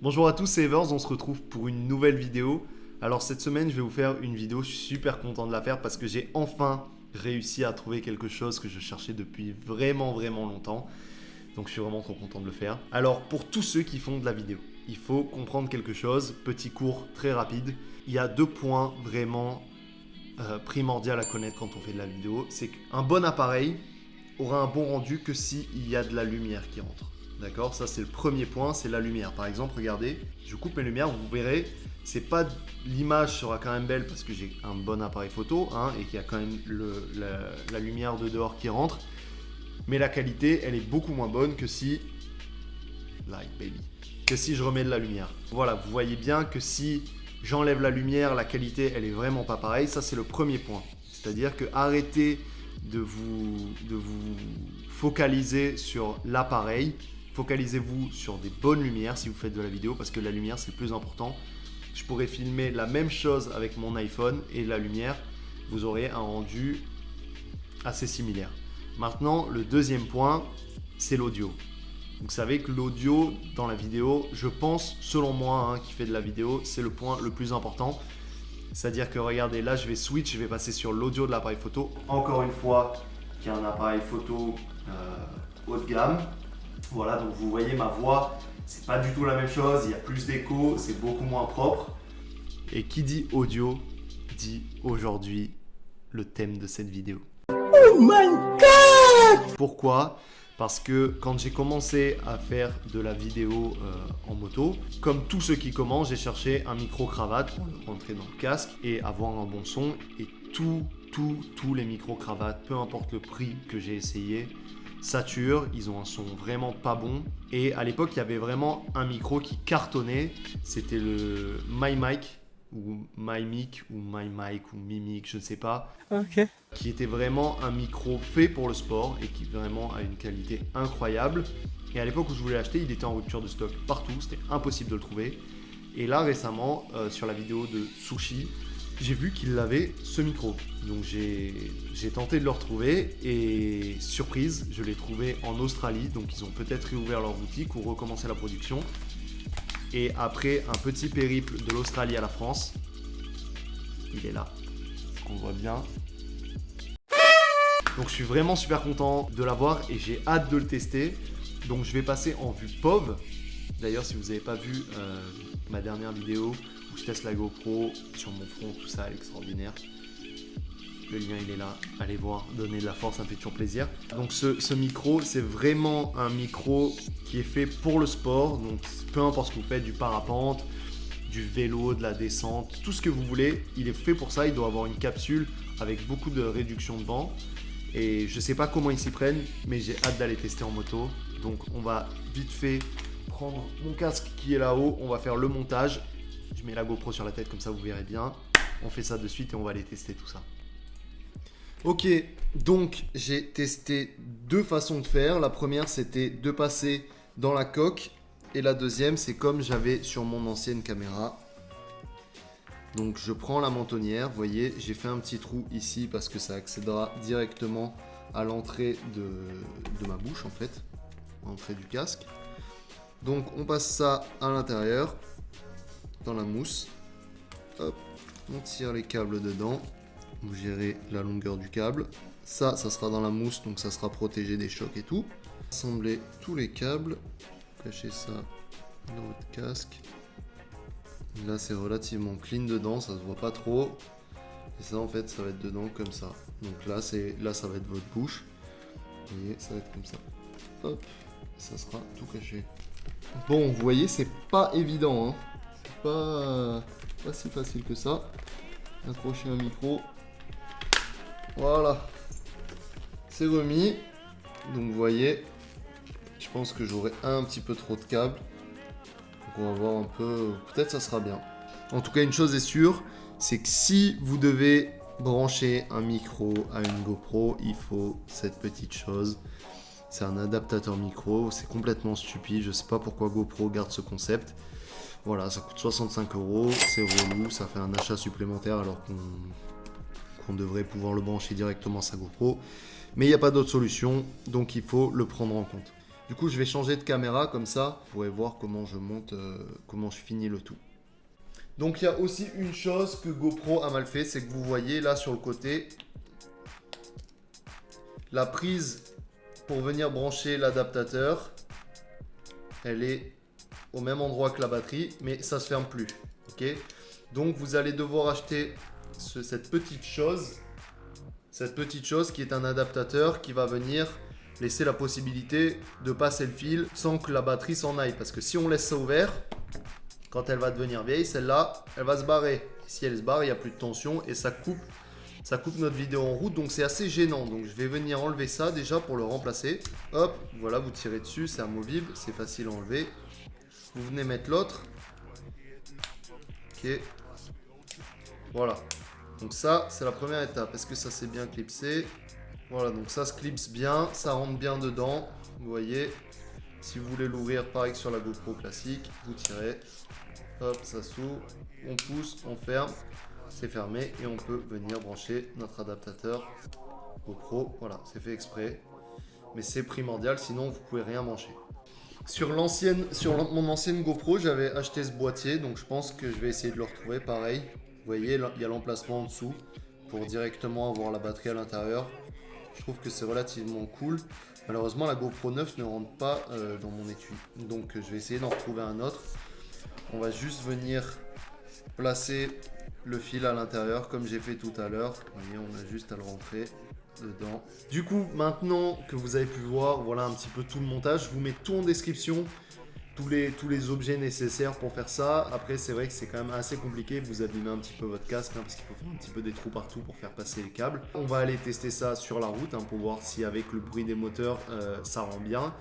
Bonjour à tous, c'est Evers, on se retrouve pour une nouvelle vidéo. Alors cette semaine, je vais vous faire une vidéo, je suis super content de la faire parce que j'ai enfin réussi à trouver quelque chose que je cherchais depuis vraiment longtemps. Donc je suis vraiment trop content de le faire. Alors pour tous ceux qui font de la vidéo, il faut comprendre quelque chose, petit cours très rapide. Il y a deux points vraiment primordiaux à connaître quand on fait de la vidéo. C'est qu'un bon appareil aura un bon rendu que s'il y a de la lumière qui rentre. D'accord? Ça, c'est le premier point, c'est la lumière. Par exemple, regardez, je coupe mes lumières, vous verrez, c'est pas l'image sera quand même belle parce que j'ai un bon appareil photo hein, et qu'il y a quand même la lumière de dehors qui rentre. Mais la qualité, elle est beaucoup moins bonne que si... Light baby. Que si je remets de la lumière. Voilà, vous voyez bien que si j'enlève la lumière, la qualité, elle est vraiment pas pareille. Ça, c'est le premier point. C'est-à-dire que arrêtez de vous focaliser sur l'appareil. Focalisez-vous sur des bonnes lumières si vous faites de la vidéo parce que la lumière c'est le plus important. Je pourrais filmer la même chose avec mon iPhone et la lumière, vous aurez un rendu assez similaire. Maintenant, le deuxième point, c'est l'audio. Vous savez que l'audio dans la vidéo, je pense, selon moi, qui fait de la vidéo, c'est le point le plus important. C'est-à-dire que regardez, là je vais switch, je vais passer sur l'audio de l'appareil photo. Encore une fois, qui est un appareil photo haut de gamme. Voilà, donc vous voyez ma voix, c'est pas du tout la même chose, il y a plus d'écho, c'est beaucoup moins propre. Et qui dit audio, dit aujourd'hui le thème de cette vidéo. Oh my god! Pourquoi? Parce que quand j'ai commencé à faire de la vidéo en moto, comme tous ceux qui commencent, j'ai cherché un micro-cravate pour le rentrer dans le casque et avoir un bon son. Et tous les micro-cravates, peu importe le prix que j'ai essayé, saturent, ils ont un son vraiment pas bon. Et à l'époque, il y avait vraiment un micro qui cartonnait, c'était le MyMic ou MyMic ou MyMic ou Mimic, je ne sais pas. Ok. Qui était vraiment un micro fait pour le sport et qui vraiment a une qualité incroyable. Et à l'époque où je voulais l'acheter, il était en rupture de stock partout, c'était impossible de le trouver. Et là récemment, sur la vidéo de Sushi, j'ai vu qu'il avait ce micro. Donc j'ai tenté de le retrouver et surprise, je l'ai trouvé en Australie. Donc ils ont peut-être réouvert leur boutique ou recommencé la production. Et après un petit périple de l'Australie à la France, il est là. On voit bien. Donc je suis vraiment super content de l'avoir et j'ai hâte de le tester. Donc je vais passer en vue POV. D'ailleurs si vous n'avez pas vu ma dernière vidéo où je teste la GoPro sur mon front, tout ça, elle est extraordinaire. Le lien il est là, allez voir, donnez de la force, ça me fait toujours plaisir. Donc ce micro, c'est vraiment un micro qui est fait pour le sport. Donc peu importe ce que vous faites, du parapente, du vélo, de la descente, tout ce que vous voulez, il est fait pour ça. Il doit avoir une capsule avec beaucoup de réduction de vent. Et je sais pas comment ils s'y prennent, mais j'ai hâte d'aller tester en moto. Donc on va vite fait prendre mon casque qui est là-haut, on va faire le montage. Je mets la GoPro sur la tête comme ça vous verrez bien. On fait ça de suite et on va aller tester tout ça. Ok, donc j'ai testé deux façons de faire. La première c'était de passer dans la coque. Et la deuxième c'est comme j'avais sur mon ancienne caméra. Donc je prends la mentonnière, vous voyez, j'ai fait un petit trou ici parce que ça accédera directement à l'entrée de ma bouche en fait, l'entrée du casque. Donc on passe ça à l'intérieur, dans la mousse. Hop, on tire les câbles dedans, vous gérez la longueur du câble. Ça sera dans la mousse, donc ça sera protégé des chocs et tout. Assembler tous les câbles, cachez ça dans votre casque. Là c'est relativement clean dedans, ça se voit pas trop. Et ça en fait ça va être dedans comme ça. Donc là ça va être votre bouche. Vous voyez, ça va être comme ça. Hop, ça sera tout caché. Bon, vous voyez, c'est pas évident, hein. C'est pas si facile que ça. Accrocher un micro. Voilà. C'est remis. Donc vous voyez, je pense que j'aurai un petit peu trop de câbles. Donc on va voir un peu, peut-être ça sera bien. En tout cas, une chose est sûre, c'est que si vous devez brancher un micro à une GoPro, il faut cette petite chose. C'est un adaptateur micro, c'est complètement stupide, je sais pas pourquoi GoPro garde ce concept. Voilà, ça coûte 65 €, c'est relou, ça fait un achat supplémentaire alors qu'on devrait pouvoir le brancher directement à sa GoPro. Mais il n'y a pas d'autre solution, donc il faut le prendre en compte. Du coup, je vais changer de caméra, comme ça, vous pourrez voir comment je monte, comment je finis le tout. Donc, il y a aussi une chose que GoPro a mal fait, c'est que vous voyez là sur le côté, la prise pour venir brancher l'adaptateur, elle est au même endroit que la batterie, mais ça se ferme plus. Ok, donc vous allez devoir acheter cette petite chose qui est un adaptateur qui va venir laisser la possibilité de passer le fil sans que la batterie s'en aille. Parce que si on laisse ça ouvert, quand elle va devenir vieille, celle-là, elle va se barrer. Et si elle se barre, il n'y a plus de tension et ça coupe notre vidéo en route. Donc c'est assez gênant. Donc je vais venir enlever ça déjà pour le remplacer. Hop, voilà, vous tirez dessus, c'est amovible, c'est facile à enlever. Vous venez mettre l'autre. Ok. Voilà. Donc ça, c'est la première étape. Est-ce que ça c'est bien clipsé? Voilà, donc ça se clipse bien, ça rentre bien dedans. Vous voyez, si vous voulez l'ouvrir pareil que sur la GoPro classique, vous tirez. Hop, ça s'ouvre. On pousse, on ferme. C'est fermé et on peut venir brancher notre adaptateur GoPro. Voilà, c'est fait exprès. Mais c'est primordial, sinon vous pouvez rien brancher. Sur mon ancienne GoPro, j'avais acheté ce boîtier, donc je pense que je vais essayer de le retrouver pareil. Vous voyez, il y a l'emplacement en dessous pour directement avoir la batterie à l'intérieur. Je trouve que c'est relativement cool. Malheureusement, la GoPro 9 ne rentre pas dans mon étui. Donc je vais essayer d'en retrouver un autre. On va juste venir placer le fil à l'intérieur comme j'ai fait tout à l'heure. Vous voyez, on a juste à le rentrer dedans. Du coup, maintenant que vous avez pu voir, voilà un petit peu tout le montage. Je vous mets tout en description, tous les objets nécessaires pour faire ça. Après, c'est vrai que c'est quand même assez compliqué. Vous abîmez un petit peu votre casque parce qu'il faut faire un petit peu des trous partout pour faire passer les câbles. On va aller tester ça sur la route pour voir si avec le bruit des moteurs, ça rend bien.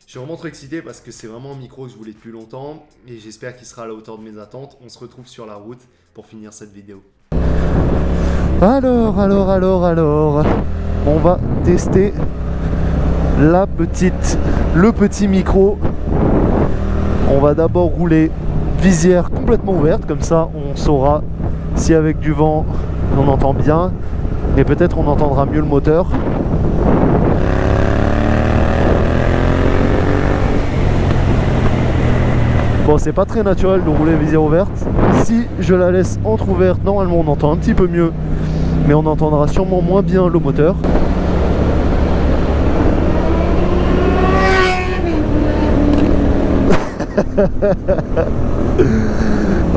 Je suis vraiment trop excité parce que c'est vraiment un micro que je voulais depuis longtemps et j'espère qu'il sera à la hauteur de mes attentes. On se retrouve sur la route pour finir cette vidéo. Alors, on va tester le petit micro. On va d'abord rouler visière complètement ouverte, comme ça on saura si avec du vent on entend bien et peut-être on entendra mieux le moteur. Bon, c'est pas très naturel de rouler visière ouverte. Si je la laisse entrouverte, normalement on entend un petit peu mieux, mais on entendra sûrement moins bien le moteur.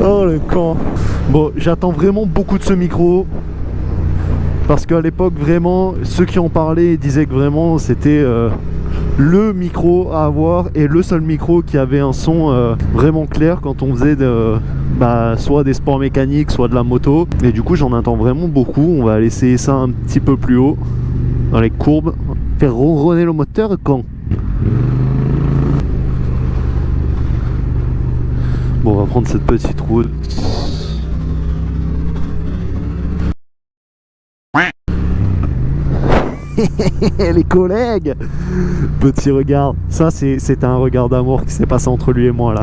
Oh le con. Bon, j'attends vraiment beaucoup de ce micro parce qu'à l'époque vraiment ceux qui en parlaient disaient que vraiment c'était le micro à avoir et le seul micro qui avait un son vraiment clair quand on faisait soit des sports mécaniques, soit de la moto. Et du coup j'en attends vraiment beaucoup. On va aller essayer ça un petit peu plus haut dans les courbes, faire ronronner le moteur quand. Bon, on va prendre cette petite route. Les collègues, petit regard, ça c'est un regard d'amour qui s'est passé entre lui et moi là.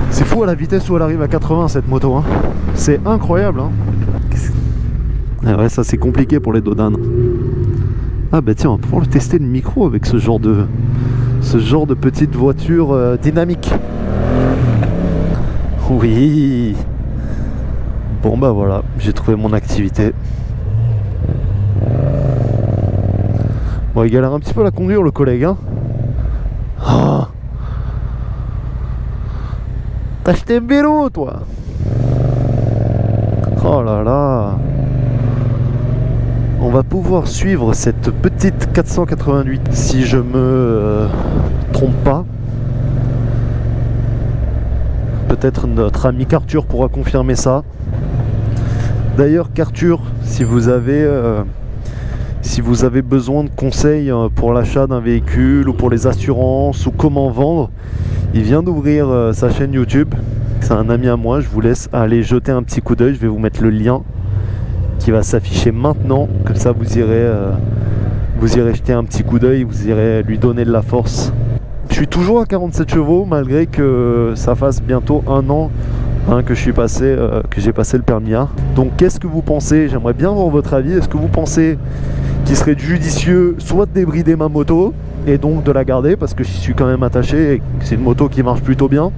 C'est fou à la vitesse où elle arrive à 80 cette moto, hein. C'est incroyable, hein. Ah ouais, ça c'est compliqué pour les dodanes. Ah bah tiens, on va pouvoir tester le micro avec ce genre de petite voiture dynamique. Oui. Bon bah voilà, j'ai trouvé mon activité. Bon, il galère un petit peu à la conduire le collègue, hein. Oh. T'as acheté un vélo toi? Oh là là. On va pouvoir suivre cette petite 488 si je me trompe pas. Peut-être notre ami Cartur pourra confirmer ça. D'ailleurs Cartur, si vous avez besoin de conseils pour l'achat d'un véhicule ou pour les assurances ou comment vendre, il vient d'ouvrir sa chaîne YouTube. C'est un ami à moi, je vous laisse aller jeter un petit coup d'œil, je vais vous mettre le lien qui va s'afficher maintenant, comme ça vous irez Vous irez jeter un petit coup d'œil, vous irez lui donner de la force. Je suis toujours à 47 chevaux malgré que ça fasse bientôt 1 an que j'ai passé le permis A. Donc qu'est-ce que vous pensez? J'aimerais bien avoir votre avis. Est-ce que vous pensez qu'il serait judicieux soit de débrider ma moto et donc de la garder parce que j'y suis quand même attaché et que c'est une moto qui marche plutôt bien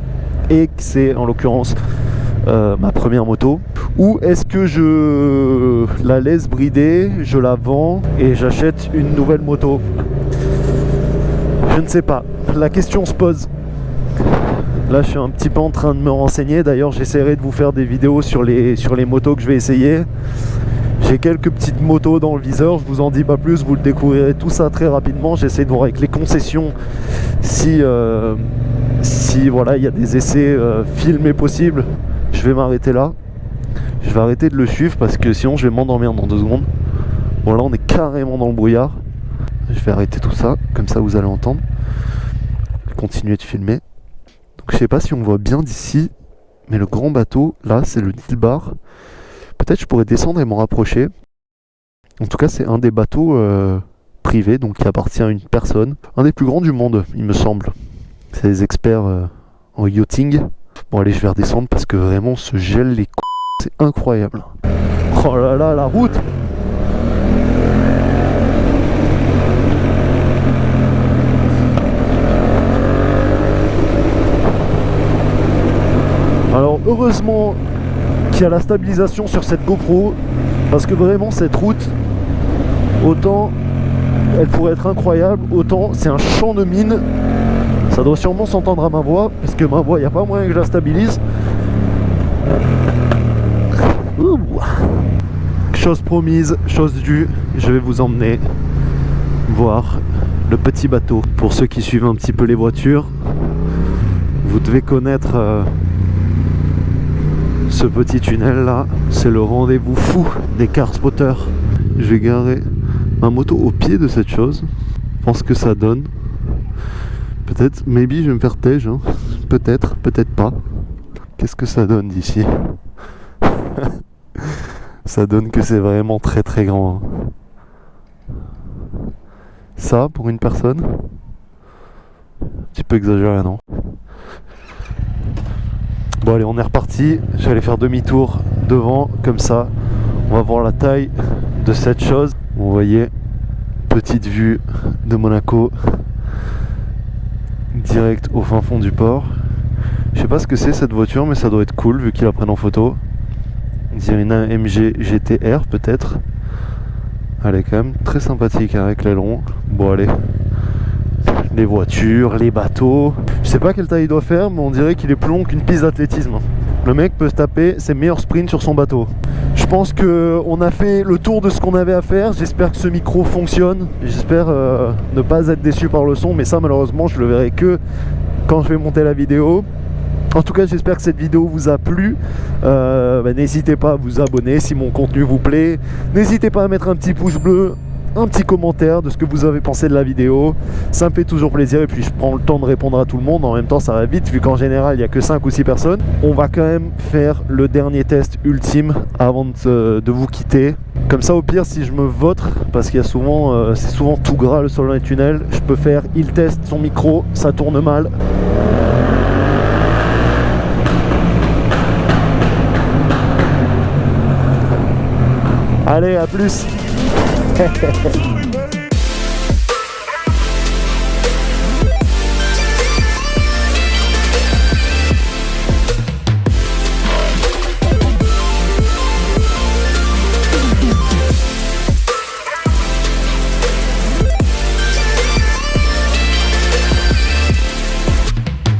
et que c'est en l'occurrence ma première moto, ou est-ce que je la laisse brider, je la vends et j'achète une nouvelle moto? Je ne sais pas, la question se pose. Là je suis un petit peu en train de me renseigner, d'ailleurs j'essaierai de vous faire des vidéos sur les motos que je vais essayer. J'ai quelques petites motos dans le viseur, je vous en dis pas plus, vous le découvrirez tout ça très rapidement. J'essaie de voir avec les concessions si voilà il y a des essais filmés possibles. Je vais m'arrêter là. Je vais arrêter de le suivre parce que sinon je vais m'endormir dans 2 secondes. Bon là on est carrément dans le brouillard. Je vais arrêter tout ça, comme ça vous allez entendre. Continuer de filmer. Donc je sais pas si on voit bien d'ici, mais le grand bateau, là c'est le Nilbar. Peut-être je pourrais descendre et m'en rapprocher. En tout cas c'est un des bateaux privés, donc qui appartient à une personne. Un des plus grands du monde, il me semble. C'est des experts en yachting. Bon allez, je vais redescendre parce que vraiment ce gel les c'est incroyable. Oh là là, la route. Alors heureusement qu'il y a la stabilisation sur cette GoPro, parce que vraiment cette route, autant elle pourrait être incroyable, autant c'est un champ de mine. Ça doit sûrement s'entendre à ma voix, parce que ma voix, il n'y a pas moyen que je la stabilise. Ouh. Chose promise, chose due, je vais vous emmener voir le petit bateau. Pour ceux qui suivent un petit peu les voitures, vous devez connaître ce petit tunnel là. C'est le rendez-vous fou des car spotters. Je vais garer ma moto au pied de cette chose. Je pense que ça donne. Peut-être, maybe je vais me faire tège, hein. Peut-être, peut-être pas. Qu'est-ce que ça donne d'ici? Ça donne que c'est vraiment très très grand. Ça, pour une personne, un petit peu exagéré, non? Bon allez, on est reparti. Je vais aller faire demi-tour devant, comme ça. On va voir la taille de cette chose. Vous voyez, petite vue de Monaco. Direct au fin fond du port. Je sais pas ce que c'est cette voiture, mais ça doit être cool vu qu'ils la prennent en photo. On dirait une AMG GTR peut-être. Elle est quand même très sympathique hein, avec l'aileron. Bon allez. Les voitures, les bateaux. Je sais pas quelle taille il doit faire, mais on dirait qu'il est plus long qu'une piste d'athlétisme. Le mec peut se taper ses meilleurs sprints sur son bateau. Je pense qu'on a fait le tour de ce qu'on avait à faire. J'espère que ce micro fonctionne. J'espère ne pas être déçu par le son, mais ça malheureusement je le verrai que quand je vais monter la vidéo. En tout cas j'espère que cette vidéo vous a plu. N'hésitez pas à vous abonner si mon contenu vous plaît. N'hésitez pas à mettre un petit pouce bleu, un petit commentaire de ce que vous avez pensé de la vidéo. Ça me fait toujours plaisir et puis je prends le temps de répondre à tout le monde. En même temps ça va vite vu qu'en général il n'y a que 5 ou 6 personnes. On va quand même faire le dernier test ultime avant de vous quitter. Comme ça au pire si je me vautre, parce qu'il y a souvent c'est souvent tout gras le sol dans les tunnels, je peux faire il teste son micro, ça tourne mal. Allez, à plus.